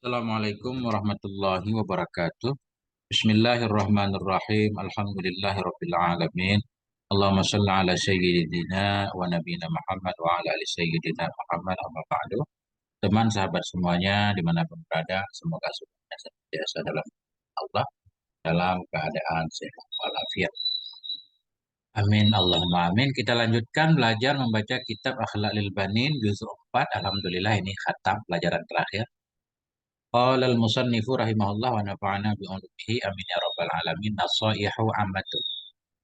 Assalamualaikum warahmatullahi wabarakatuh. Bismillahirrahmanirrahim. Alhamdulillahirabbil alamin. Allahumma shalli ala sayyidina wa nabiyina Muhammad wa ala ali sayyidina Muhammad amma ba'du. Teman sahabat semuanya dimanapun berada, semoga semuanya senantiasa dalam Allah dalam keadaan sehat walafiat. Amin Allahumma amin. Kita lanjutkan belajar membaca kitab Akhlaqul Banin juz 4. Alhamdulillah ini khatam pelajaran terakhir. Qala al-musannifu rahimahullah wa nafa'ana bi ulumihi amin ya rabbal alamin. Nasaihu ammatun.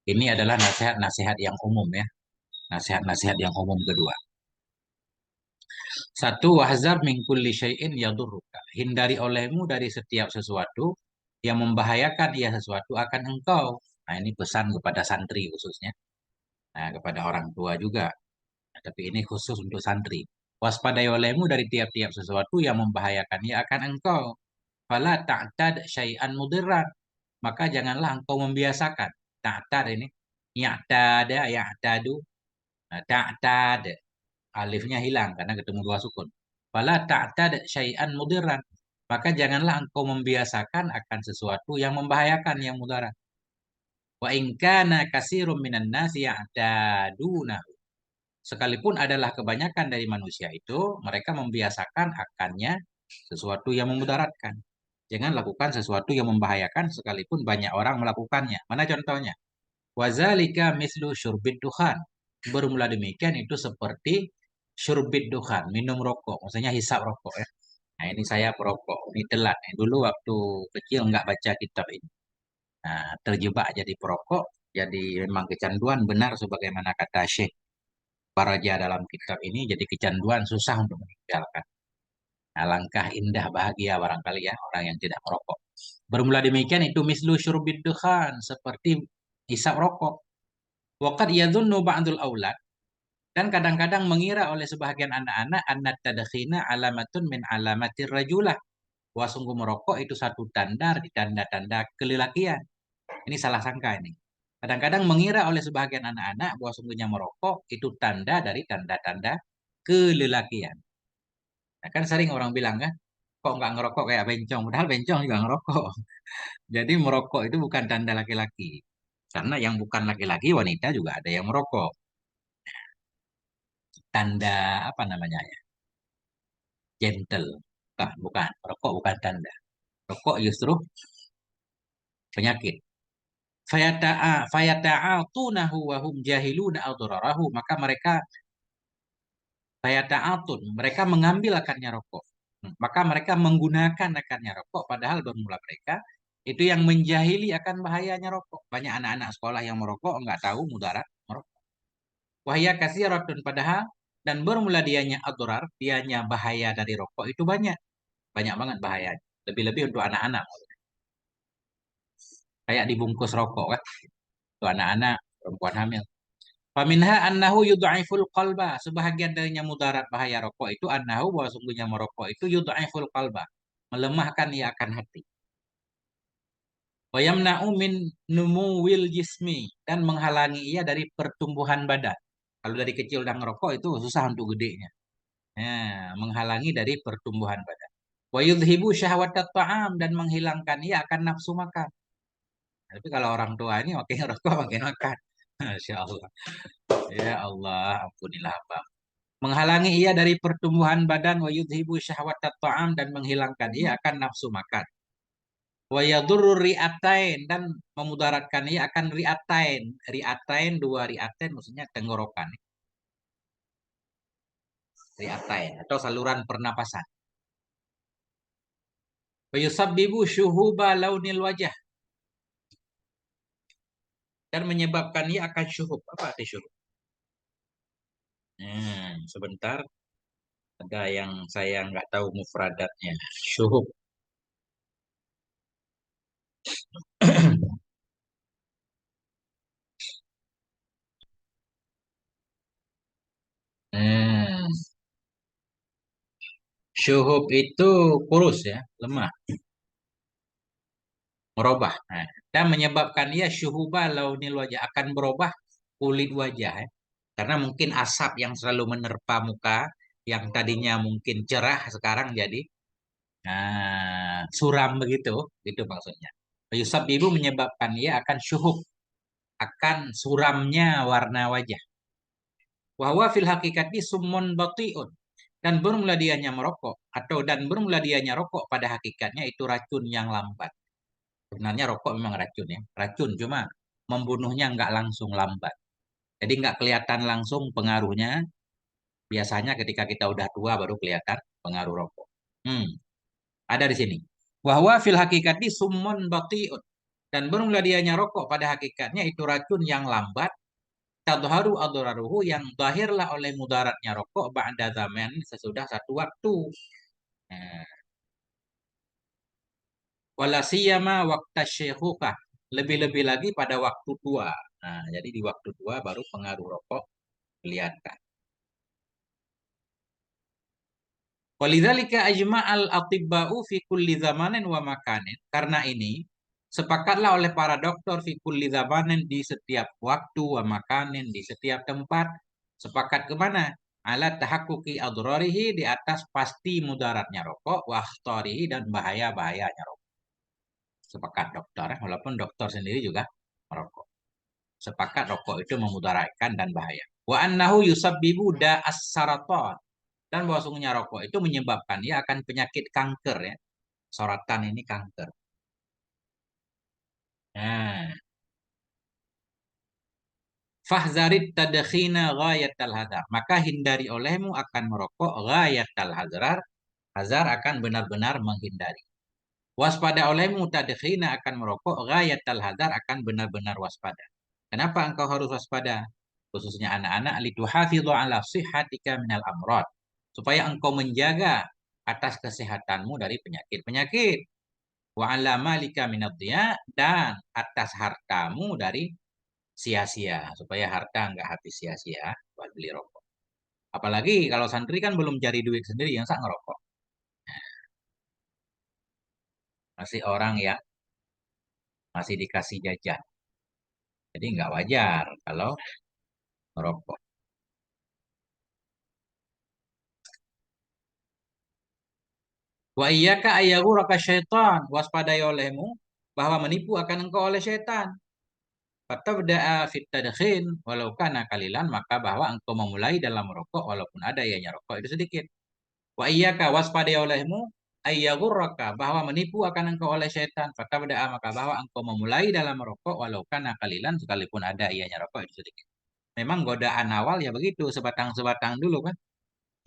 Ini adalah nasihat-nasihat yang umum ya. Nasihat-nasihat yang umum kedua. Satu, wahzar min kulli syai'in yadurruka. Hindari olehmu dari setiap sesuatu yang membahayakan ia sesuatu akan engkau. Nah, ini pesan kepada santri khususnya. Nah, kepada orang tua juga. Nah, tapi ini khusus untuk santri. Waspadai olehmu dari tiap-tiap sesuatu yang membahayakan ia akan engkau. Fala ta'tad syai'an mudirran. Maka janganlah engkau membiasakan. Ta'tad ini. Ya'tada, ya'tadu. Nah, ta'tad. Alifnya hilang karena ketemu dua sukun. Fala ta'tad syai'an mudirran. Maka janganlah engkau membiasakan akan sesuatu yang membahayakan, yang mudarat. Wa in kana katsirun minan nasi ya'taduna. Sekalipun adalah kebanyakan dari manusia itu, mereka membiasakan akannya sesuatu yang memudaratkan. Jangan lakukan sesuatu yang membahayakan sekalipun banyak orang melakukannya. Mana contohnya? Wazalika mislu syurbid duhan. Bermula demikian itu seperti syurbid duhan, minum rokok. Maksudnya hisap rokok ya. Nah ini saya perokok, ini telat. Dulu waktu kecil nggak baca kitab ini. Nah, terjebak jadi perokok, jadi memang kecanduan benar sebagaimana kata Syekh Paraja dalam kitab ini, jadi kecanduan susah untuk meninggalkan. Nah, langkah indah bahagia barangkali ya orang yang tidak merokok. Bermula demikian itu mislu syurbid dukhan, seperti hisap rokok. Waqad yadhunnu ba'dul aulad, dan kadang-kadang mengira oleh sebahagian anak-anak annat tadkhina alamatun min alamatir rajulah. Wah sungguh merokok itu satu tanda di tanda-tanda kelelakian. Ini salah sangka ini. Kadang-kadang mengira oleh sebahagian anak-anak bahwa sungguhnya merokok itu tanda dari tanda-tanda kelelakian. Nah, kan sering orang bilang kan, kok nggak ngerokok kayak bencong, padahal bencong juga ngerokok. Jadi merokok itu bukan tanda laki-laki. Karena yang bukan laki-laki, wanita juga ada yang merokok. Tanda apa namanya ya? Gentle. Bukan. Rokok bukan tanda. Rokok justru penyakit. Fayata'atunahu wa hum jahiluna adrarahu. Maka mereka fayata'atun. Mereka mengambil akarnya rokok. Maka mereka menggunakan akarnya rokok. Padahal bermula mereka itu yang menjahili akan bahayanya rokok. Banyak anak-anak sekolah yang merokok nggak tahu mudarat merokok. Wahya kasiratun padahal dan bermula dianya adrar, dianya bahaya dari rokok itu banyak. Banyak banget bahayanya. Lebih-lebih untuk anak-anak. Kayak dibungkus rokok kan. Untuk anak-anak, perempuan hamil. Faminha annahu yudha'iful qalba. Sebahagian darinya mudarat bahaya rokok itu annahu bahwa sungguhnya merokok itu yudha'iful qalba. Melemahkan ia akan hati. Wa yamna'u min numuwil jismi. Dan menghalangi ia dari pertumbuhan badan. Kalau dari kecil udah ngerokok itu susah untuk gedenya. Nah, menghalangi dari pertumbuhan badan. Wa yudhibu syahwatat ta'am. Dan menghilangkan ia akan nafsu makan. Tapi kalau orang tua ini makin ngerokok makin makan. Masya Allah. Ya Allah, ampunilah hamba. Menghalangi ia dari pertumbuhan badan wa yudhibu syahwatat ta'am dan menghilangkan ia akan nafsu makan. Wa yadurru ri'atain dan memudaratkan ia akan ri'atain. Ri'atain dua ri'atain maksudnya tenggorokan. Ri'atain atau saluran pernapasan. Wa yusabbibu syuhuba launil wajah dan menyebabkan ia akan syuhub. Apa arti syuhub? Sebentar. Ada yang saya nggak tahu mufradatnya. Syuhub. Hmm. Syuhub itu kurus ya, lemah, merubah. Nah, dan menyebabkan ia syuhuba launil wajah akan berubah kulit wajah ya. Karena mungkin asap yang selalu menerpa muka yang tadinya mungkin cerah sekarang jadi Nah, suram begitu, itu maksudnya. Yusab ibu menyebabkan ia akan syuhub, akan suramnya warna wajah. Wahwa fil hakikati summun batiun. Dan bermula dianya merokok, dan bermula dianya rokok pada hakikatnya itu racun yang lambat. Sebenarnya rokok memang racun ya, racun cuma membunuhnya nggak langsung, lambat. Jadi nggak kelihatan langsung pengaruhnya. Biasanya ketika kita udah tua baru kelihatan pengaruh rokok. Hmm, ada di sini. Wahwa fil hakikati summun batiun. Dan bermula dianya rokok pada hakikatnya itu racun yang lambat. Tadharu adraruhu, yang lahirlah oleh mudaratnya rokok ba'da zaman, sesudah satu waktu. Nah, wala siyama waqta syekhukah, lebih-lebih lagi pada waktu tua. Nah, jadi di waktu tua baru pengaruh rokok kelihatan. Walidzalika ajma'al atibba'u fi kulli zamanin wa makanin. Karena ini sepakatlah oleh para dokter fi kulli zamanin, di setiap waktu, wa makanin, di setiap tempat. Sepakat kemana? Ala tahakkuki adrarihi, di atas pasti mudaratnya rokok, wa akhtarihi, dan bahaya-bahayanya rokok. Sepakat dokter, walaupun dokter sendiri juga merokok. Sepakat rokok itu memudaratkan dan bahaya. Wa annahu yusabbibu da'as saraton. Dan bahwasanya rokok itu menyebabkan dia akan penyakit kanker ya. Soratan ini kanker. Nah, fahzarit tadkhina ghayatal hadar. Maka hindari olehmu akan merokok ghayatal hadar. Hazar akan benar-benar menghindari. Waspada olehmu tadkhina akan merokok ghayatal hadar, akan benar-benar waspada. Kenapa engkau harus waspada? Khususnya anak-anak, lituhafidhu ala sihhatika minal amrad. Supaya engkau menjaga atas kesehatanmu dari penyakit-penyakit. Wa ala malika minadhiya, dan atas hartamu dari sia-sia, supaya harta nggak habis sia-sia buat beli rokok. Apalagi kalau santri kan belum cari duit sendiri, yang sak ngerokok. Masih orang yang masih dikasih jajan. Jadi nggak wajar kalau ngerokok. Wa iyyaka ayyaguraka syaitan, waspadai olehmu bahwa menipu akan engkau oleh syaitan. Fatabda'a fit tadkhin walau kana kalilan, maka bahwa engkau memulai dalam merokok walaupun ada ianya rokok itu sedikit. Wa iyyaka, waspadai olehmu, ayyagurraka, bahwa menipu akan engkau oleh syaitan. Fatabda'a, maka bahwa engkau memulai dalam merokok walau kana kalilan, sekalipun ada ianya rokok itu sedikit. Memang godaan awal ya begitu, sebatang-sebatang dulu kan.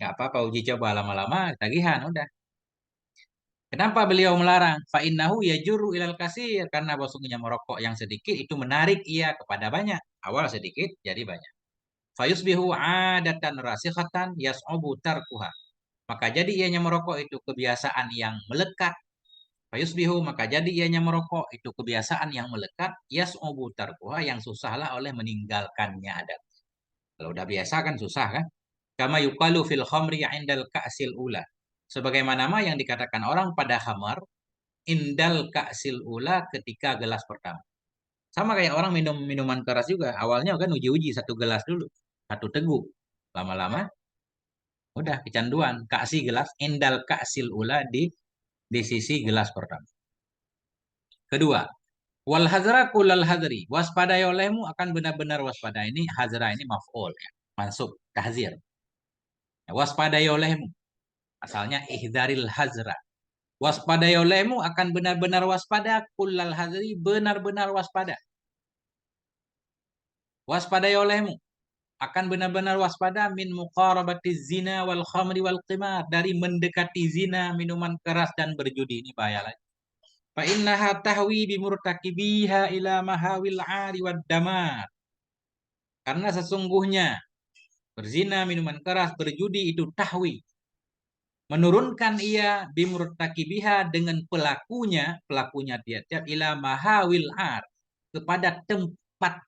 Nggak apa-apa, uji coba, lama-lama tagihan udah. Kenapa beliau melarang? Fa innahu yajuru ilal kasir, karena bahwasanya merokok yang sedikit itu menarik ia kepada banyak. Awal sedikit jadi banyak. Fayusbihu adatan rasikhatan yas'ubu tarkuha. Maka jadi ianya merokok itu kebiasaan yang melekat. Fayusbihu, maka jadi ianya merokok itu kebiasaan yang melekat, yas'ubu tarkuha, yang susahlah oleh meninggalkannya ada. Kalau udah biasa kan susah kan? Kama yuqalu fil khamri 'indal ka'sil ula. Sebagaimana yang dikatakan orang pada khamar indal ka'sil ula, ketika gelas pertama. Sama kayak orang minum minuman keras juga. Awalnya kan uji-uji satu gelas dulu. Satu teguk. Lama-lama udah kecanduan. Kaksi gelas. Indal ka'sil ula, di sisi gelas pertama. Kedua. Wal hazra kulal hazri. Waspadai olehmu akan benar-benar waspada. Ini hazra ini maf'ul ya. Mansub. Tahzir. Waspadai olehmu. Asalnya ihdaril hazra. Waspadai olehmu akan benar-benar waspada. Kulal hazri, benar-benar waspada. Waspadai olehmu akan benar-benar waspada min muqarabati zina wal khamri wal qimar, dari mendekati zina, minuman keras, dan berjudi. Ini bahaya lagi. Fa innaha tahwi bi murtakibiha ila mahawil ari wad damar. Karena sesungguhnya berzina, minuman keras, berjudi itu tahwi, menurunkan ia bimurtakibiha, dengan pelakunya tiap-tiap, ila mahawil ar, kepada tempat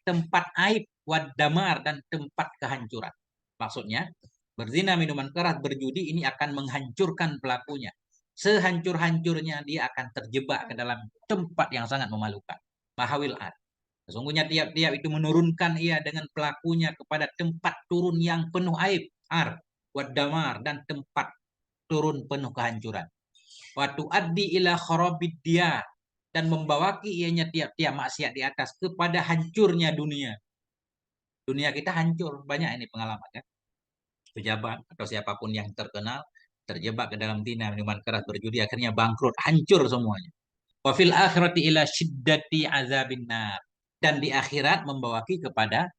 tempat aib, wadamar, dan tempat kehancuran. Maksudnya, berzina, minuman keras, berjudi ini akan menghancurkan pelakunya. Sehancur-hancurnya dia akan terjebak ke dalam tempat yang sangat memalukan. Mahawil ad. Sesungguhnya tiap-tiap itu menurunkan ia dengan pelakunya kepada tempat turun yang penuh aib, ar, wadamar, dan tempat turun penuh kehancuran. Wa tuaddi ila kharabid dia, dan membawaki ianya tiap-tiap maksiat di atas kepada hancurnya dunia. Dunia kita hancur. Banyak ini pengalaman kan. Pejabat atau siapapun yang terkenal terjebak ke dalam zina, minuman keras, berjudi, akhirnya bangkrut, hancur semuanya. Wa fil akhirati ila syiddati azabin nar. Dan di akhirat membawaki kepada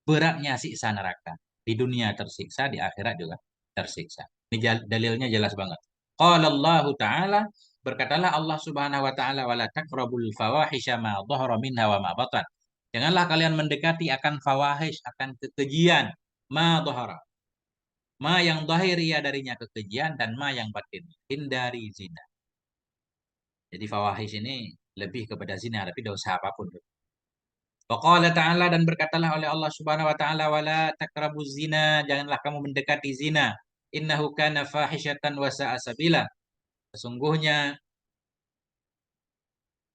beratnya siksa neraka. Di dunia tersiksa, di akhirat juga tersiksa. Ini dalilnya jelas banget. Qala Allah Ta'ala, berkatalah Allah Subhanahu wa taala, wala taqrabul fawahisha ma dhahara minha wa ma batan. Janganlah kalian mendekati akan fawahish, akan kekejian, ma dhahara. Ma yang zahir ia darinya kekejian, dan ma yang batin, hindari zina. Jadi fawahish ini lebih kepada zina, tapi dosa apapun. Waqala ta'ala, dan berkatalah oleh Allah Subhanahu wa taala, wala taqrabuz zina, janganlah kamu mendekati zina. Innahu kana fahisyatan wa sa'a sabila. Sesungguhnya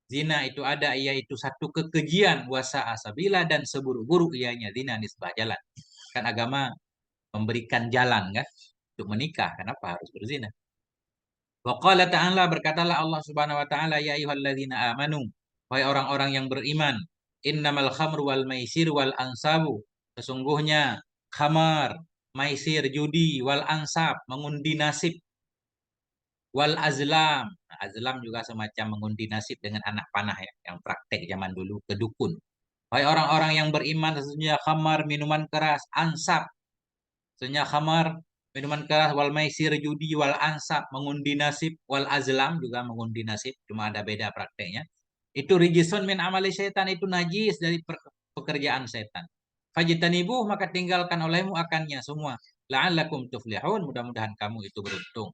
zina itu ada, yaitu satu kekejian, wa sa'a sabila, dan seburuk-buruk ianya zina nisbah jalan. Kan agama memberikan jalan kan untuk menikah, kenapa harus berzina? Waqala ta'ala, berkatalah Allah Subhanahu wa taala, ya ayyuhalladzina amanu, wahai orang-orang yang beriman, innamal khamru wal maisir wal ansabu, sesungguhnya khamar, maisir, judi, wal ansab, mengundi nasib, wal azlam. Nah, azlam juga semacam mengundi nasib dengan anak panah ya, yang praktek zaman dulu ke dukun. Wahai orang-orang yang beriman, sesungguhnya khamar, minuman keras, ansab, sesungguhnya khamar, minuman keras, wal maisir, judi, wal ansab, mengundi nasib, wal azlam juga mengundi nasib, cuma ada beda prakteknya. Itu rijisun min amali setan, itu najis dari pekerjaan setan. Fajtanibuh, maka tinggalkan olehmu akannya semua. La'allakum tuflihun, mudah-mudahan kamu itu beruntung.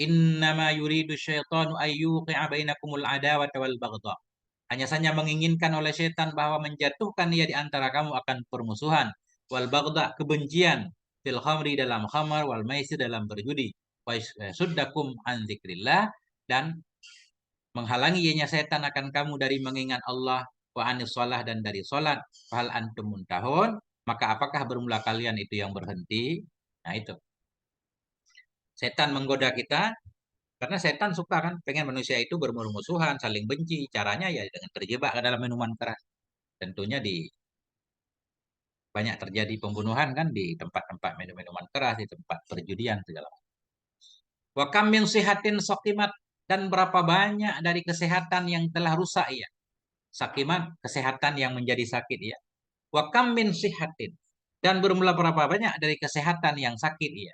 Innama yuridu syaitanu ayyuqi'a bainakumul adawata wal baghdha. Hanya saja menginginkan oleh setan bahwa menjatuhkan ia di antara kamu akan permusuhan, wal baghdha, kebencian, fil khamri, dalam khamar, wal maisir, dalam berjudi, wa suddakum an dzikrillah, dan menghalangi ianya setan akan kamu dari mengingat Allah, wa anis shalah, dan dari salat. Fahal antum muntahun, maka apakah bermula kalian itu yang berhenti? Nah itu. Setan menggoda kita karena setan suka kan pengen manusia itu bermusuhan, saling benci. Caranya ya dengan terjebak ke dalam minuman keras. Tentunya di banyak terjadi pembunuhan kan di tempat-tempat minum-minuman keras, di tempat perjudian segala macam. Wa kam min sihatin saqimat, dan berapa banyak dari kesehatan yang telah rusak ya. Sakimat, kesehatan yang menjadi sakit ya. Wa kam min sihatin, dan bermula berapa banyak dari kesehatan yang sakit ya.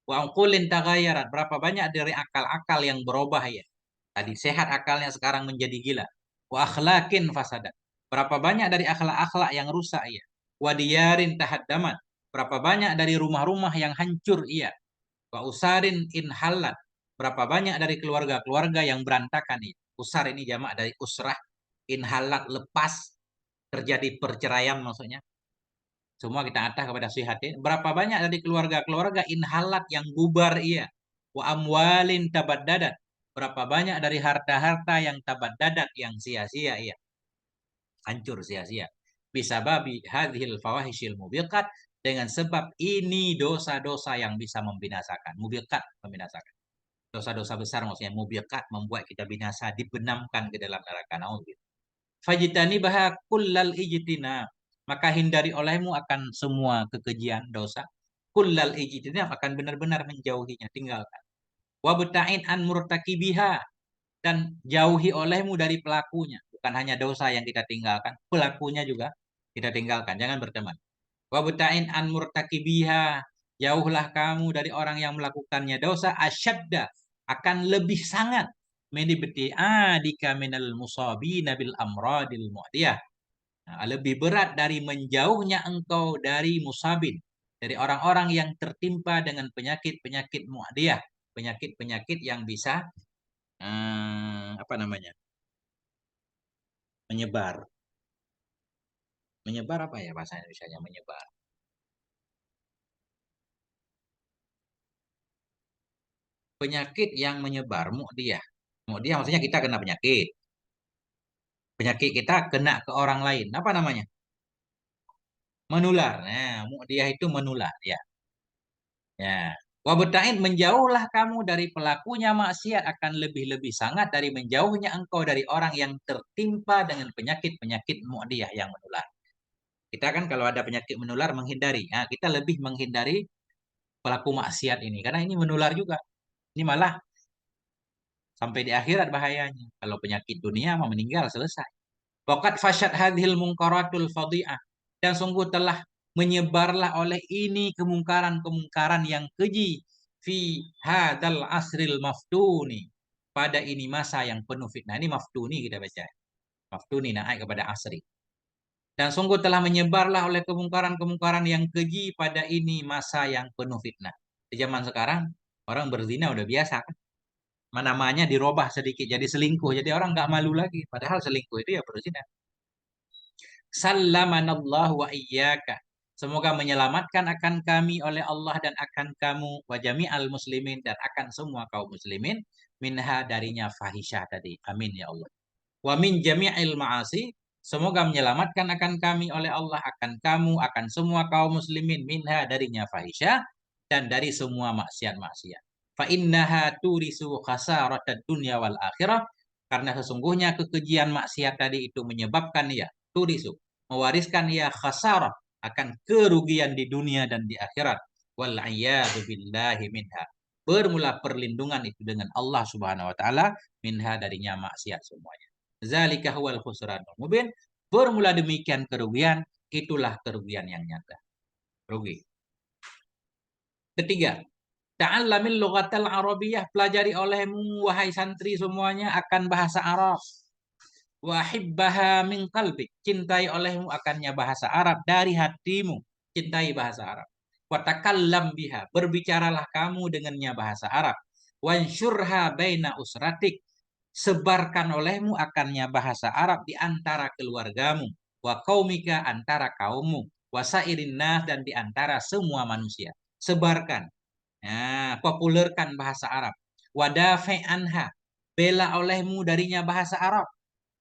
Wa uqulin tagayarat, berapa banyak dari akal-akal yang berubah ya. Tadi sehat akalnya, sekarang menjadi gila. Wa akhlaqin fasadat, berapa banyak dari akhlak-akhlak yang rusak ya. Wa diyarin tahaddamat, berapa banyak dari rumah-rumah yang hancur iya. Wa usarin inhalat, berapa banyak dari keluarga-keluarga yang berantakan iya. Usar ini jamak dari usrah, inhalat lepas, terjadi perceraian maksudnya. Semua kita atas kepada sihatin. Berapa banyak dari keluarga-keluarga inhalat yang bubar iya. Wa amwalin tabaddadat, berapa banyak dari harta-harta yang tabaddadat, yang sia-sia iya. Hancur sia-sia. Bisa babi hadhil fawahishil mubiqat, dengan sebab ini dosa-dosa yang bisa membinasakan. Mubiqat, membinasakan. Dosa-dosa besar maksudnya mubiqat, membuat kita binasa, dibenamkan ke dalam neraka. Naudzubillah. Fajitani baha kullal ijtina, maka hindari olehmu akan semua kekejian dosa. Kullal ijtina, akan benar-benar menjauhinya, tinggalkan. Wabta'in an murtakibiha, dan jauhi olehmu dari pelakunya. Bukan hanya dosa yang kita tinggalkan, pelakunya juga kita tinggalkan. Jangan berteman. Wabta'in an murtakibiha, jauhlah kamu dari orang yang melakukannya dosa, asyadda, akan lebih sangat, menibti'adika minal musabina bil amradil mu'diyah. Nah, lebih berat dari menjauhnya engkau dari musabin, dari orang-orang yang tertimpa dengan penyakit-penyakit mu'diyah, penyakit-penyakit yang bisa apa namanya? Menyebar. Menyebar apa ya bahasa Indonesianya, menyebar? Penyakit yang menyebar, mu'diyah. Mu'diyah maksudnya kita kena penyakit. Penyakit kita kena ke orang lain. Apa namanya? Menular. Nah, mu'diyah itu menular ya. Ya. Wabta'id, menjauhlah kamu dari pelakunya maksiat akan lebih-lebih sangat dari menjauhnya engkau dari orang yang tertimpa dengan penyakit-penyakit mu'diyah yang menular. Kita kan kalau ada penyakit menular menghindari. Nah, kita lebih menghindari pelaku maksiat ini karena ini menular juga. Ini malah sampai di akhirat bahayanya. Kalau penyakit dunia mau meninggal selesai. Waqad fasyad hadhil munkaratul fadhi'ah. Dan sungguh telah menyebarlah oleh ini kemungkaran-kemungkaran yang keji fi hadal asril maftuni. Pada ini masa yang penuh fitnah. Ini maftuni kita baca. Maftuni naik kepada asri. Dan sungguh telah menyebarlah oleh kemungkaran-kemungkaran yang keji pada ini masa yang penuh fitnah. Di zaman sekarang orang berzina udah biasa kan. Namanya dirubah sedikit jadi selingkuh. Jadi orang nggak malu lagi. Padahal selingkuh itu ya berzina. Sallamanallahu wa iyyaka. Semoga menyelamatkan akan kami oleh Allah dan akan kamu wa jami'al muslimin dan akan semua kaum muslimin minha darinya fahisyah tadi. Amin ya Allah. Wa min jami'il ma'asi. Semoga menyelamatkan akan kami oleh Allah akan kamu akan semua kaum muslimin minha darinya fahisyah dan dari semua maksiat-maksiat. Fa innaha turisu khasaratad dunya wal akhirah, karena sesungguhnya kekejian maksiat tadi itu menyebabkan ya turisu mewariskan ia khasarah akan kerugian di dunia dan di akhirat. Wal iyadu billahi minha. Bermula perlindungan itu dengan Allah Subhanahu wa taala minha darinya maksiat semuanya. Zalika huwal khusranul mubin. Bermula demikian kerugian, itulah kerugian yang nyata. Rugi. Ketiga, ta'allamil lughatal arabiyyah, pelajari olehmu wahai santri semuanya akan bahasa Arab. Wahibbaha min qalbik, cintai olehmu akannya bahasa Arab dari hatimu, cintai bahasa Arab. Watakallam biha, berbicaralah kamu dengannya bahasa Arab. Wansyurha baina usratik, sebarkan olehmu akannya bahasa Arab di antara keluargamu. Wa qaumika, antara kaummu. Wasairin nas, dan di antara semua manusia. Sebarkan. Nah, populerkan bahasa Arab. Wadafi anha, bela olehmu darinya bahasa Arab.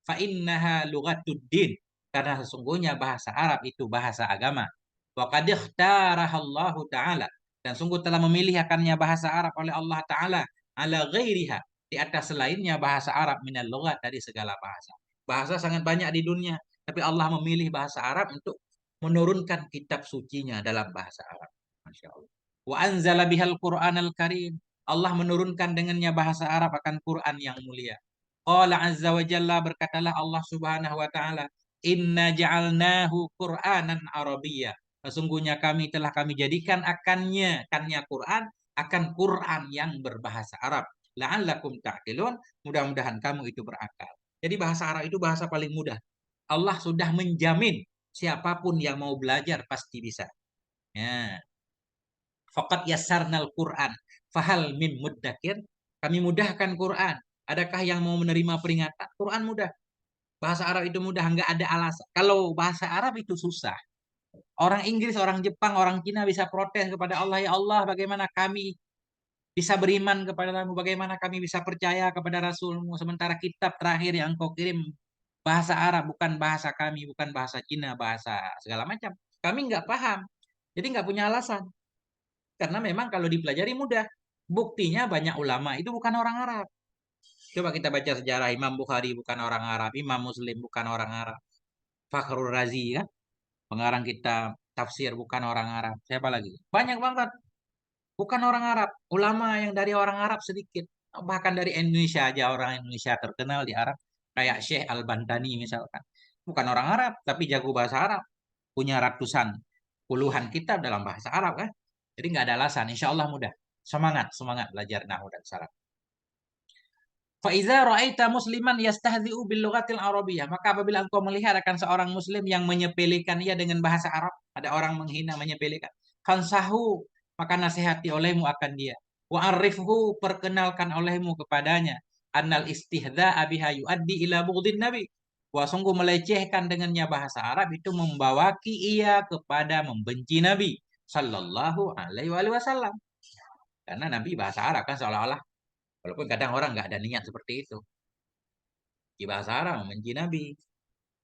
Fa innaha lugatuddin, karena sesungguhnya bahasa Arab itu bahasa agama. Wa qad ikhtarahallahu taala, dan sungguh telah memilih akannya bahasa Arab oleh Allah taala ala ghairiha, di atas selainnya bahasa Arab minal lughat, dari segala bahasa. Bahasa sangat banyak di dunia, tapi Allah memilih bahasa Arab untuk menurunkan kitab sucinya dalam bahasa Arab. Masya Allah. Wa anzala bihal Qur'an al-Karim. Allah menurunkan dengannya bahasa Arab akan Quran yang mulia. Qala azza wa jalla, berkatalah Allah subhanahu wa ta'ala, inna ja'alnahu Qur'anan Arabiyya. Sesungguhnya kami jadikan kannya Quran, akan Quran yang berbahasa Arab. La'allakum ta'qilun, mudah-mudahan kamu itu berakal. Jadi bahasa Arab itu bahasa paling mudah. Allah sudah menjamin siapapun yang mau belajar pasti bisa. Ya. Faqad yassarnal Qur'an. Fahal min muddakir. Kami mudahkan Quran. Adakah yang mau menerima peringatan? Quran mudah. Bahasa Arab itu mudah, nggak ada alasan. Kalau bahasa Arab itu susah. Orang Inggris, orang Jepang, orang Cina bisa protes kepada Allah. Ya Allah, bagaimana kami bisa beriman kepadamu? Bagaimana kami bisa percaya kepada Rasulmu? Sementara kitab terakhir yang kau kirim bahasa Arab, bukan bahasa kami, bukan bahasa Cina, bahasa segala macam. Kami nggak paham. Jadi nggak punya alasan. Karena memang kalau dipelajari mudah. Buktinya banyak ulama itu bukan orang Arab. Coba kita baca sejarah, Imam Bukhari bukan orang Arab, Imam Muslim bukan orang Arab, Fakhrul Razi kan, pengarang kitab tafsir bukan orang Arab. Siapa lagi? Banyak banget bukan orang Arab. Ulama yang dari orang Arab sedikit. Bahkan dari Indonesia aja orang Indonesia terkenal di Arab. Kayak Syekh Al-Bantani misalkan. Bukan orang Arab, tapi jago bahasa Arab. Punya ratusan, puluhan kitab dalam bahasa Arab kan. Jadi nggak ada alasan. Insya Allah mudah. Semangat, semangat belajar Nahwu dan Saraf. Faiza ra'aita musliman yastahzi'u bil lughatil arabiyyah, maka apabila engkau melihat akan seorang muslim yang menyepelekan ia dengan bahasa Arab, ada orang menghina menyepelekan, fansahu, maka nasihati olehmu akan dia. Wa arifhu, perkenalkan olehmu kepadanya, annal istihza'a biha yuaddi ila bughdin nabi. Wa sungguh melecehkan dengannya bahasa Arab itu membawaki ia kepada membenci Nabi sallallahu alaihi wasallam. Karena Nabi bahasa Arab kan seolah-olah, walaupun kadang orang nggak ada niat seperti itu. Di bahasa Arab membenci Nabi.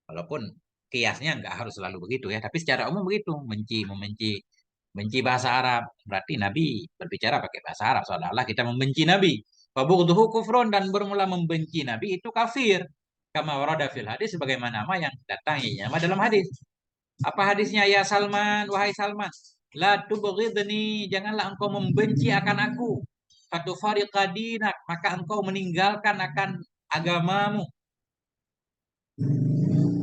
Walaupun kiasnya nggak harus selalu begitu ya. Tapi secara umum begitu. Membenci, membenci. Benci bahasa Arab. Berarti Nabi berbicara pakai bahasa Arab. Seolah-olah kita membenci Nabi. Fabughdhuhu kufrun, dan bermula membenci Nabi itu kafir. Kama warada fil hadis, sebagaimana nama yang datanginya dalam hadis. Apa hadisnya? Ya Salman, wahai Salman, la tubghidni, janganlah engkau membenci akan aku. Fatufariqa dinak, maka engkau meninggalkan akan agamamu.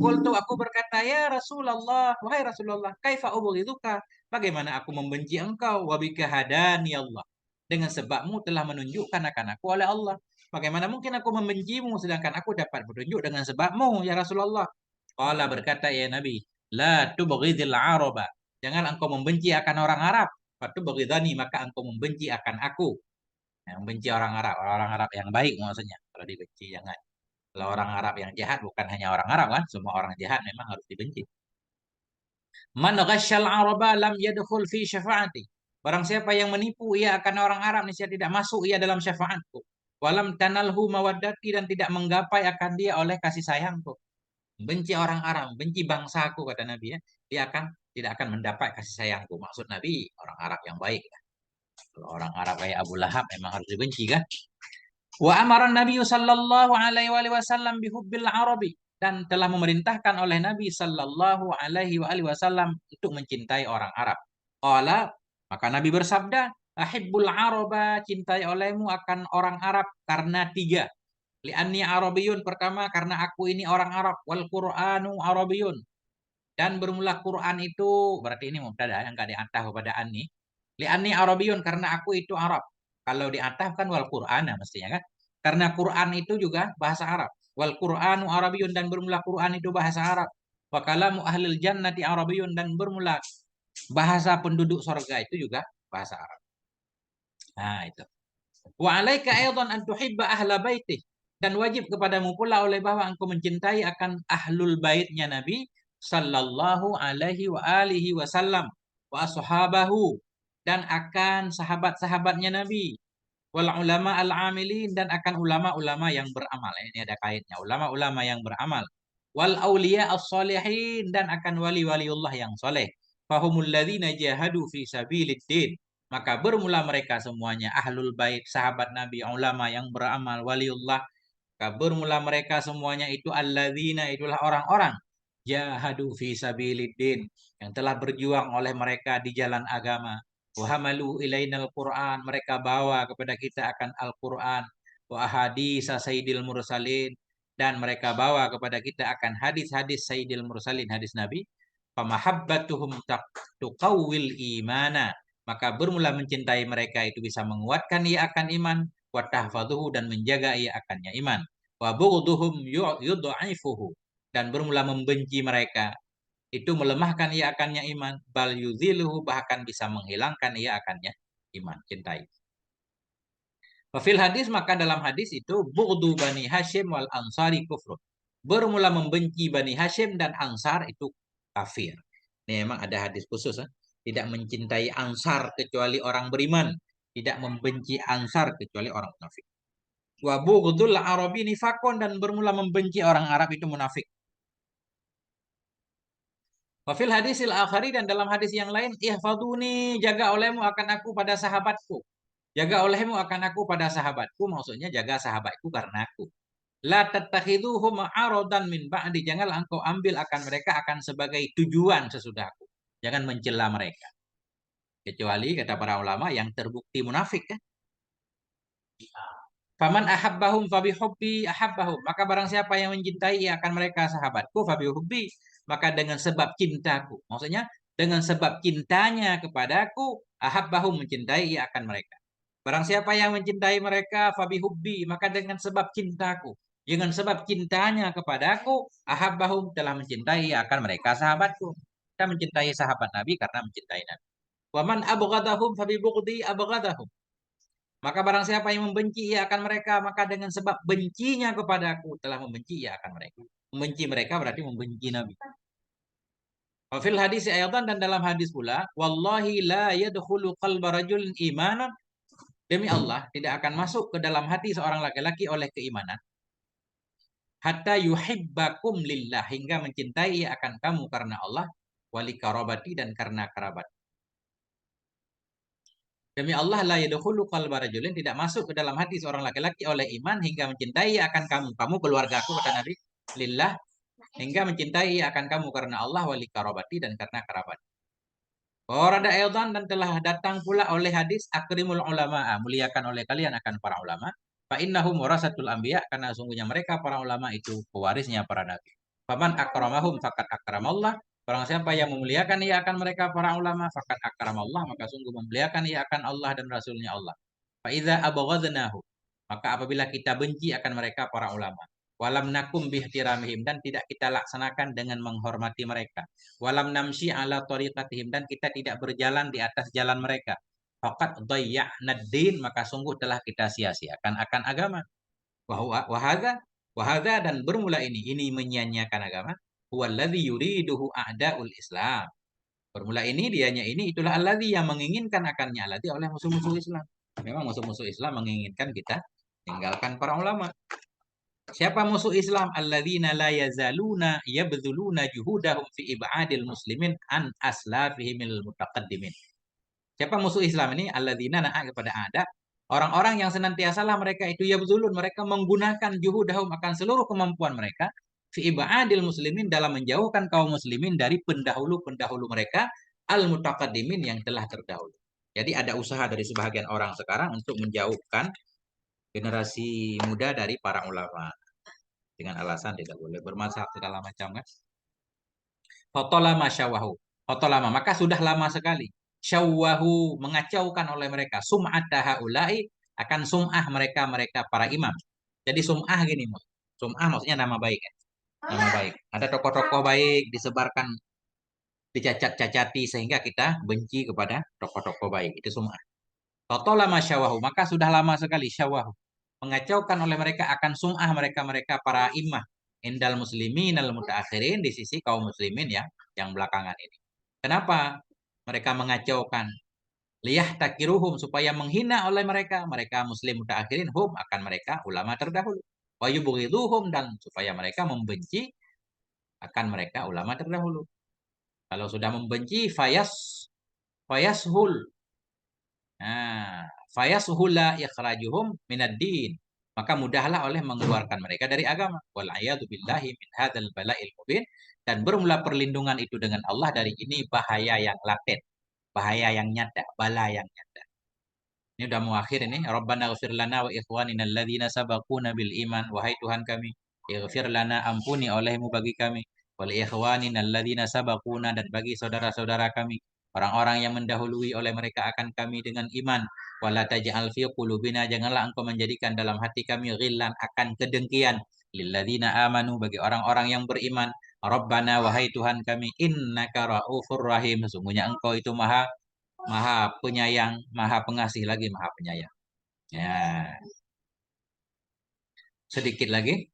Qultu, aku berkata, ya Rasulullah, wahai Rasulullah, kaifa ubghiduka? Bagaimana aku membenci engkau? Wa bika hadani Allah. Dengan sebabmu telah menunjukkan akan aku oleh Allah. Bagaimana mungkin aku membencimu sedangkan aku dapat petunjuk dengan sebabmu, ya Rasulullah? Qala, berkata ya Nabi, la tubghidil araba. Jangan engkau membenci akan orang Arab. Fatubghidani, maka engkau membenci akan aku. Yang membenci orang Arab yang baik maksudnya. Kalau dibenci jangan. Kalau orang Arab yang jahat, bukan hanya orang Arab kan, semua orang jahat memang harus dibenci. Man ghasyal araba lam yadkhul fi syafaati. Barang siapa yang menipu ia akan orang Arab, niscaya tidak masuk ia dalam syafaatku. Walam tanalhu mawaddati, dan tidak menggapai akan dia oleh kasih sayangku. Benci orang Arab, benci bangsaku, kata Nabi ya. Dia tidak akan mendapat kasih sayangku. Maksud Nabi orang Arab yang baik. Kalau orang Arab kayak Abu Lahab memang harus dibenci kan? Wa amara Nabi sallallahu alaihi wasallam bihubbil Arabi, dan telah memerintahkan oleh Nabi sallallahu alaihi wasallam untuk mencintai orang Arab. Qala, maka Nabi bersabda, ahibbul Araba, cintai olehmu akan orang Arab karena tiga. Li'anni Arabiyun, pertama karena aku ini orang Arab, wal Qur'anu Arabiyun, dan bermula Quran itu, berarti ini mubtada yang enggak diantah kepada anni. Li'anni Arabiyun, karena aku itu Arab. Kalau diantah kan wal Qur'ana mestinya kan? Karena Quran itu juga bahasa Arab. Wal Qur'anu Arabiyun, dan bermula Quran itu bahasa Arab. Wa kalamu ahlil jannati Arabiyun, dan bermula bahasa penduduk surga itu juga bahasa Arab. Nah, itu. Wa alaika aidan an tuhibba ahla baitih, dan wajib kepadamu pula oleh bahwa engkau mencintai akan ahlul baitnya Nabi sallallahu alaihi wa alihi wasallam, wa ashabahu, dan akan sahabat-sahabatnya Nabi, wal ulama al-amilin, dan akan ulama-ulama yang beramal. Ini ada kaitnya, ulama-ulama yang beramal. Wal auliya as-salihin, dan akan wali-waliullah yang soleh. Fahumul ladzina jahadu fi sabiliddin, maka bermula mereka semuanya ahlul bait, sahabat Nabi, ulama yang beramal, waliullah. Maka bermula mereka semuanya itu alladzina, itulah orang-orang jahadu fi sabiliddin, yang telah berjuang oleh mereka di jalan agama. Wahamalu ilainal Quran, mereka bawa kepada kita akan Al-Quran. Wa ahadisa sayyidil mursalin, dan mereka bawa kepada kita akan hadis-hadis sayyidil mursalin, hadis Nabi. Famahabbatuhum tuqawwil imana, maka bermula mencintai mereka itu bisa menguatkan ia akan iman. Wa tahfaduhu, dan menjaga ia akannya iman. Wa bughduhum yudha'ifuhu, dan bermula membenci mereka itu melemahkan ia akannya iman. Bal yuziluhu, bahkan bisa menghilangkan ia akannya iman, cintai. Fil hadis, maka dalam hadis itu bughdu Bani Hashim wal Ansari kufrun. Bermula membenci Bani Hashim dan Ansar itu kafir. Ini memang ada hadis khusus. Tidak mencintai Ansar kecuali orang beriman. Tidak membenci Ansar kecuali orang munafik. Wa bughdul Arabi nifakun, dan bermula membenci orang Arab itu munafik. Wafil hadisil akhari, dan dalam hadis yang lain, ihfaduni, jaga olehmu akan aku pada sahabatku. Jaga olehmu akan aku pada sahabatku, maksudnya jaga sahabatku karena aku. La tattakhiduhum aradan min ba'di, janganlah engkau ambil akan mereka akan sebagai tujuan sesudahku. Jangan mencela mereka. Kecuali kata para ulama yang terbukti munafik kan. Faman ahabbahum fabi hubbi ahabbahum, maka barang siapa yang mencintai ia akan mereka sahabatku, fabi hubbi, maka dengan sebab cintaku. Maksudnya dengan sebab cintanya kepadaku, ahabbahum, mencintai ia akan mereka. Barang siapa yang mencintai mereka, fabi hubbi, maka dengan sebab cintaku. Dengan sebab cintanya kepadaku, ahabbahum, telah mencintai ia akan mereka sahabatku. Kita mencintai sahabat Nabi karena mencintai Nabi. Waman abghadahum fabi bughdi abghadahum. Maka barang siapa yang membenci ia akan mereka, maka dengan sebab bencinya kepadaku telah membenci ia akan mereka. Membenci mereka berarti membenci Nabi. Fil hadis ayatan, dan dalam hadis pula, wallahi la yadkhulu qalba rajulin imanan, demi Allah tidak akan masuk ke dalam hati seorang laki-laki oleh keimanan, hatta yuhibbakum lillah, hingga mencintai ia akan kamu karena Allah, wali karabati, dan karena kerabat. Demi Allah la yadkhulu qalba rajulin, tidak masuk ke dalam hati seorang laki-laki oleh iman hingga mencintai akan kamu. Kamu keluargaku, kata Nabi. Lillah, hingga mencintai akan kamu karena Allah, wali karabati, dan karena kerabat. Warada aydan, dan telah datang pula oleh hadis akrimul ulama, muliakan oleh kalian akan para ulama. Fa innahum warasatul anbiya, karena sungguhnya mereka para ulama itu pewarisnya para nabi. Faman akramahum fakat akramallah. Barang siapa yang memuliakan ia akan mereka para ulama, fakat akramallah, maka sungguh memuliakan ia akan Allah dan Rasulnya Allah. Fa idza abghadnahu, maka apabila kita benci akan mereka para ulama, walam nakum bihtiramihim, dan tidak kita laksanakan dengan menghormati mereka, walam namsi ala tariqatihim, dan kita tidak berjalan di atas jalan mereka, faqad dhayya'na din, maka sungguh telah kita sia-siakan akan agama. Wahada, wahada, dan bermula ini menyia-nyiakan agama. Huwallazi yuriduhu a'daul Islam. Bermula ini, dianya ini, itulah alladzi yang menginginkan akannya, alladzi oleh musuh-musuh Islam. Memang musuh-musuh Islam menginginkan kita tinggalkan para ulama. Siapa musuh Islam? Alladzina la yazaluna yabdzuluna juhudahum fi ibadil muslimin an aslafihimil mutaqaddimin. Siapa musuh Islam ini? Alladzina, na'a kepada ada. Orang-orang yang senantiasalah mereka itu yabdzulun, mereka menggunakan juhudahum akan seluruh kemampuan mereka fi ibadil muslimin, dalam menjauhkan kaum muslimin dari pendahulu-pendahulu mereka al mutaqaddimin, yang telah terdahulu. Jadi ada usaha dari sebahagian orang sekarang untuk menjauhkan generasi muda dari para ulama dengan alasan tidak boleh bermazhab segala macam kan. Fotolama syawahu. Fotolama, maka sudah lama sekali. Syawahu, mengacaukan oleh mereka. Sum'ata haulai, akan sum'ah mereka para imam. Jadi sum'ah gini, sum'ah maksudnya nama baik ya. Nama baik. Ada tokoh-tokoh baik disebarkan, dicacat-cacati sehingga kita benci kepada tokoh-tokoh baik. Itu sum'ah. Fotolama syawahu, maka sudah lama sekali syawahu, mengacaukan oleh mereka akan sum'ah mereka para imam indal muslimin al mutaakhirin, di sisi kaum muslimin yang belakangan ini. Kenapa mereka mengacaukan? Liyah takiruhum, supaya menghina oleh mereka muslim mutaakhirin, hum akan mereka ulama terdahulu. Wa yubghiduhum, dan supaya mereka membenci akan mereka ulama terdahulu. Kalau sudah membenci, fayashul. Nah, fayashula ikhrajuhum minad din, maka mudahlah oleh mengeluarkan mereka dari agama. Wal a'yadu billahi min hadzal bala'il mubin, dan bermula perlindungan itu dengan Allah dari ini bahaya yang laten, bahaya yang nyata, bala yang nyata. Ini udah mau akhir ini. Rabbana ighfir lana wa ikhwanina alladzina sabaquna bil iman. Wahai Tuhan kami, ighfir lana, ampuni olehmu bagi kami, wal ikhwanina alladzina sabaquna, dan bagi saudara-saudara kami, orang-orang yang mendahului oleh mereka akan kami dengan iman. Wala taj'al fi qulubina, janganlah engkau menjadikan dalam hati kami ghillan, akan kedengkian, lilladzina amanu, bagi orang-orang yang beriman. Rabbana, wahai Tuhan kami, innaka raufur rahim, sesungguhnya engkau itu maha maha penyayang, maha pengasih lagi maha penyayang. Ya, sedikit lagi.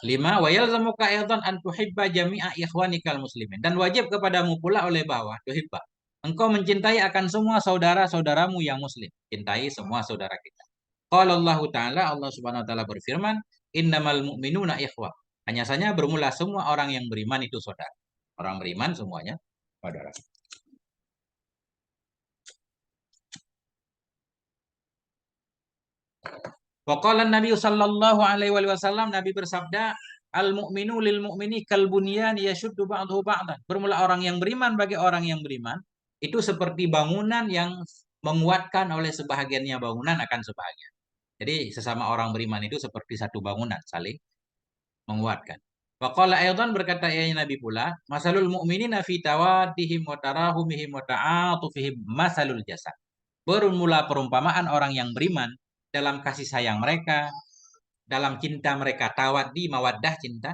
5, wa yalzamuka aidan an tuhibba jami'a ikhwanikal muslimin, dan wajib kepadamu pula oleh bahwa tuhibba, engkau mencintai akan semua saudara-saudaramu yang muslim. Cintai semua saudara kita. Qala Allah Ta'ala, Allah Subhanahu wa taala berfirman, innamal mu'minuna ikhwah. Hanya saja bermula semua orang yang beriman itu saudara. Orang beriman semuanya saudara. Waqala Nabi sallallahu alaihi wasallam, Nabi bersabda, al mu'minu lil mu'mini kal bunyan yashuddu ba'dahu ba'dan. Bermula orang yang beriman bagi orang yang beriman itu seperti bangunan yang menguatkan oleh sebahagiannya bangunan akan sebahagian. Jadi sesama orang beriman itu seperti satu bangunan, saling menguatkan. Waqala aydan, berkata Nabi pula, masalul mu'minina fi tawaddihim wa tarahumihim wa ta'atufihim masalul jasad. Bermula perumpamaan orang yang beriman dalam kasih sayang mereka, dalam cinta mereka, tawaddi, mawaddah, cinta.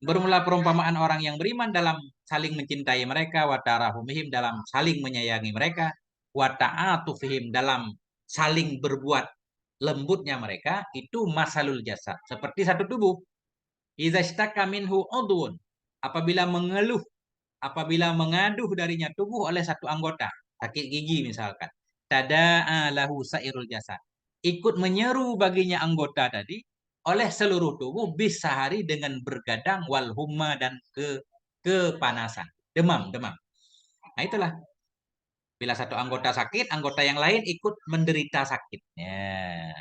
Bermula perumpamaan orang yang beriman dalam saling mencintai mereka, wa tarahumihim, dalam saling menyayangi mereka, wa ta'atufihim, dalam saling berbuat lembutnya mereka, itu masalul jasad, seperti satu tubuh. Idza ishtaka minhu udhun, apabila mengeluh, apabila mengaduh darinya tubuh oleh satu anggota, sakit gigi misalkan, tada'a lahu sairul jasad, ikut menyeru baginya anggota tadi oleh seluruh tubuh, bisa hari dengan bergadang, wal humma, dan kepanasan, demam. Nah itulah Bila satu anggota sakit, anggota yang lain ikut menderita sakitnya.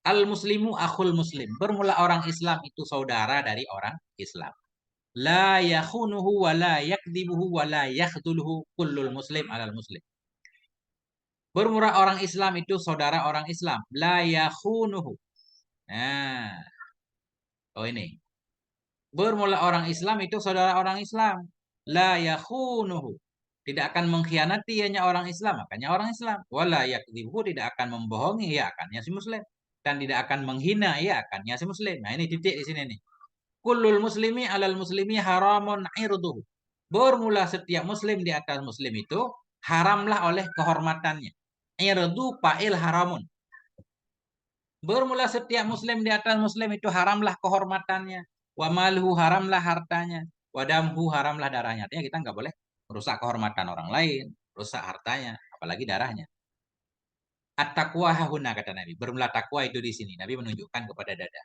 Al-muslimu akhul muslim. Bermula orang Islam itu saudara dari orang Islam. La yakhunuhu wa la yakdibuhu wa la yakhduluhu kullul muslim alal muslim. Bermula orang Islam itu saudara orang Islam. La yakhunuhu. Nah, oh ini. Bermula orang Islam itu saudara orang Islam. La yakhunuhu. Tidak akan mengkhianati hanya orang Islam, makanya orang Islam. Wala yakdzibuhu, tidak akan membohongi, ya akannya si Muslim. Dan tidak akan menghina, ya akannya si Muslim. Nah ini titik di sini nih. Kullul muslimi alal muslimi haramun irduhu. Bermula setiap Muslim di atas Muslim itu haramlah oleh kehormatannya. Irdu fa'il haramun. Bermula setiap Muslim di atas Muslim itu haramlah kehormatannya. Wa malhu haramlah hartanya. Wa damhu haramlah darahnya. Artinya kita nggak boleh merusak kehormatan orang lain, rusak hartanya, apalagi darahnya. At-taqwa hahuna kata Nabi. Bermula takwa itu di sini. Nabi menunjukkan kepada dada.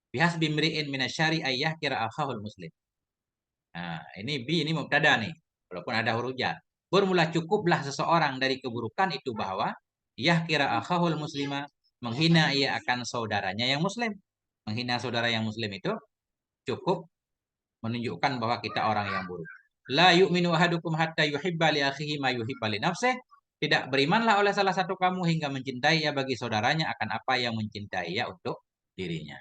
Bihas bimri'in minasyari ayyah kira akhahul muslim. Nah, ini mubtada nih. Walaupun ada huruf jar. Bermula cukuplah seseorang dari keburukan itu bahwa yah kira akhahul muslima, menghina ia akan saudaranya yang muslim. Menghina saudara yang muslim itu cukup menunjukkan bahwa kita orang yang buruk. La yu'minu ahadukum hatta yuhibba li akhihi ma yuhibba li nafsihi. Tidak berimanlah oleh salah satu kamu hingga mencintai ia bagi saudaranya akan apa yang mencintai ia untuk dirinya.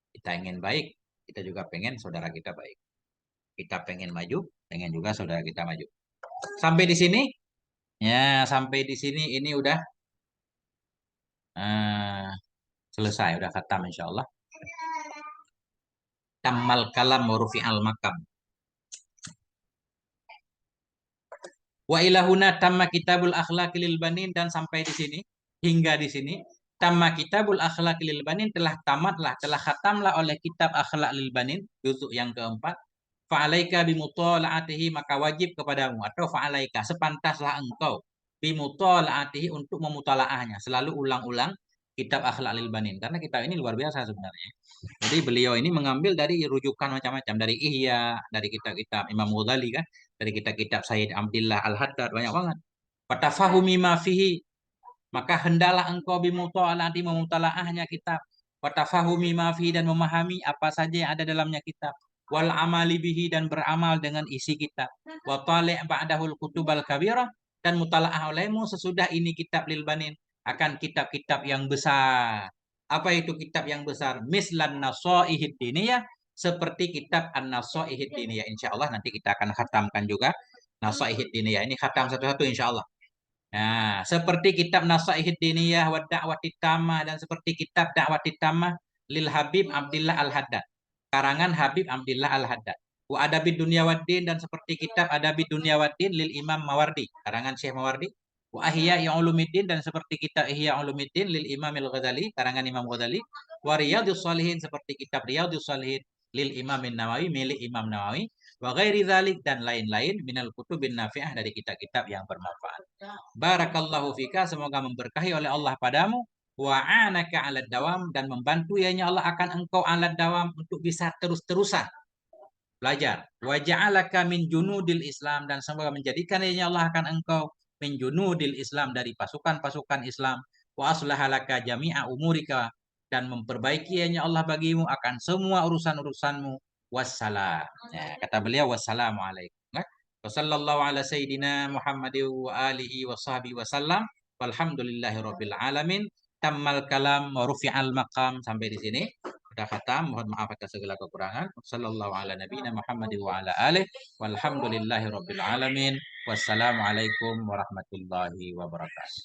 Kita ingin baik, kita juga pengen saudara kita baik. Kita pengen maju, pengen juga saudara kita maju. Sampai di sini, ya sampai di sini ini udah uh, selesai, udah khatam insya Allah. Tammal kalam wa rufi'al makam. Wa ilahuna tamma kitabul akhlaqi lil banin, dan sampai di sini, hingga di sini tamma kitabul akhlaqi lil banin, telah tamatlah, telah khatamlah oleh kitab akhlak lil banin juzuk yang keempat. Fa'alaika bimutola'atihi, maka wajib kepadamu, atau fa'alaika sepantaslah engkau bimutola'atihi untuk memutolaahnya, selalu ulang-ulang kitab akhlak lil banin, karena kitab ini luar biasa sebenarnya. Jadi beliau ini mengambil dari rujukan macam-macam, dari Ihya, dari kitab-kitab Imam Ghazali kan, dari kitab-kitab Sayyid Abdillah Al-Haddad, banyak banget. Fatafahumi ma fihi, maka hendaklah engkau bimutola'ati memutolaahnya kitab. Watafahumi ma fihi, dan memahami apa saja yang ada dalamnya kitab. Wal amali bihi, dan beramal dengan isi kitab. Wa tali' ba'dahul kutubal kabirah, dan mutalaah olehmu sesudah ini kitab lil banin akan kitab-kitab yang besar. Apa itu kitab yang besar? Mislan nasoihid diniyah, seperti kitab an-nasoihid diniyah. Insya Allah nanti kita akan khatamkan juga nasoihid diniyah. Ini khatam satu-satu insya Allah. Nah, seperti kitab Nasaihid Diniyah wa Da'wati Tammah, dan seperti kitab Da'wati Tammah lil Habib Abdillah Al-Haddad. Karangan Habib Abdillah Al-Haddad. Wa Adabi Dunya Waddin, dan seperti kitab Adabi Dunya Waddin lil Imam Mawardi. Karangan Syekh Mawardi. Wa Ihya Ulumuddin, dan seperti kitab Ihya Ulumuddin lil Imam Al-Ghazali. Karangan Imam Ghazali. Wa Riyadhus Shalihin, seperti kitab Riyadhus Shalihin lil Imam Nawawi, milik Imam Nawawi. Wa ghairi dzalik, dan lain-lain minal kutubin nafi'ah, dari kitab-kitab yang bermanfaat. Barakallahu fika, semoga memberkahi oleh Allah padamu. Wa anaka 'alad dawam, dan membantu ya Allah akan engkau 'alad dawam, untuk bisa terus-terusan belajar. Wa ja'alaka min junudil Islam, dan semoga menjadikan ya Allah akan engkau min junudil Islam, dari pasukan-pasukan Islam. Wa aslahalaka jami'a umurika, dan memperbaiki ya Allah bagimu akan semua urusan-urusanmu. Wassalam. Ya, kata beliau wassalamualaikum. Wassallallahu ala sayyidina Muhammad wa alihi wa sahbihi wasallam. Walhamdulillahi rabbil alamin. Tammal kalam wa rufi'al maqam. Sampai di sini udah khatam. Mohon maaf atas segala kekurangan. Sallallahu ala nabiyina Muhammad wa ala alihi. Walhamdulillahi rabbil alamin. Wassalamualaikum warahmatullahi wabarakatuh.